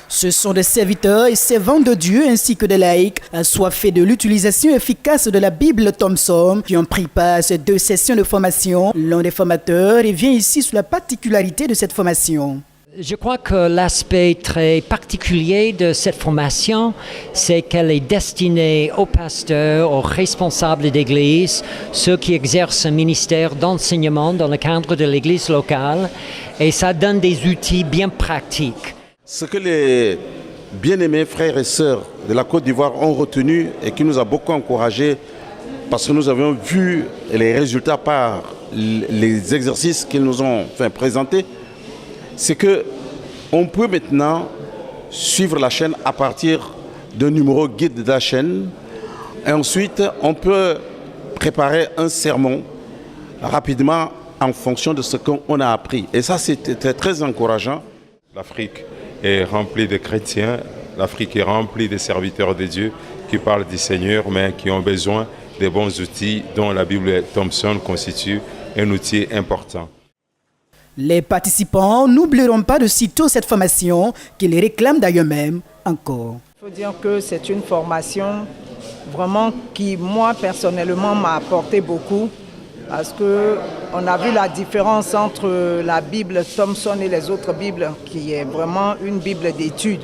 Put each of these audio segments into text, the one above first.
Ce sont des serviteurs et servants de Dieu ainsi que des laïcs assoiffés de l'utilisation efficace de la Bible Thompson qui ont pris part à ces 2 sessions de formation. L'un des formateurs revient ici sur la particularité de cette formation. Je crois que l'aspect très particulier de cette formation, c'est qu'elle est destinée aux pasteurs, aux responsables d'église, ceux qui exercent un ministère d'enseignement dans le cadre de l'église locale, et ça donne des outils bien pratiques. Ce que les bien-aimés frères et sœurs de la Côte d'Ivoire ont retenu et qui nous a beaucoup encouragés, parce que nous avions vu les résultats par les exercices qu'ils nous ont présentés, c'est qu'on peut maintenant suivre la chaîne à partir d'un numéro guide de la chaîne. Et ensuite, on peut préparer un sermon rapidement en fonction de ce qu'on a appris. Et ça, c'était très encourageant. L'Afrique est remplie de chrétiens, l'Afrique est remplie de serviteurs de Dieu qui parlent du Seigneur, mais qui ont besoin de bons outils dont la Bible Thompson constitue un outil important. Les participants n'oublieront pas de citer cette formation qu'ils réclament d'ailleurs même encore. Il faut dire que c'est une formation vraiment qui, moi personnellement, m'a apporté beaucoup parce qu'on a vu la différence entre la Bible Thompson et les autres Bibles qui est vraiment une Bible d'étude.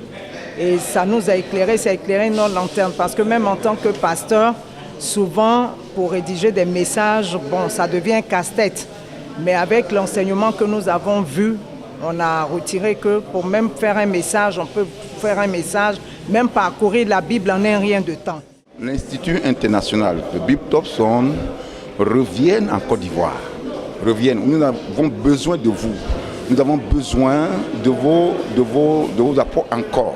Et ça nous a éclairé, ça a éclairé notre lanterne parce que même en tant que pasteur, souvent pour rédiger des messages, ça devient casse-tête. Mais avec l'enseignement que nous avons vu, on a retiré que pour même faire un message, on peut faire un message, même parcourir la Bible en un rien de temps. L'Institut international de Bible Thompson revient en Côte d'Ivoire. Nous avons besoin de vous. Nous avons besoin de vos apports encore.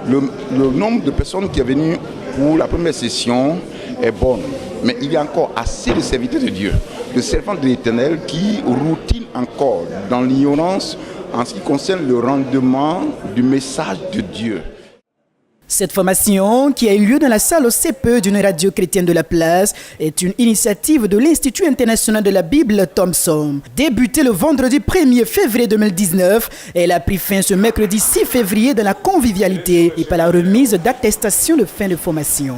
Le nombre de personnes qui est venu pour la première session est bon. Mais il y a encore assez de serviteurs de Dieu, de servants de l'Éternel qui routinent encore dans l'ignorance en ce qui concerne le rendement du message de Dieu. Cette formation, qui a eu lieu dans la salle au CPE d'une radio chrétienne de la place, est une initiative de l'Institut international de la Bible Thompson. Débutée le vendredi 1er février 2019, elle a pris fin ce mercredi 6 février dans la convivialité et par la remise d'attestations de fin de formation.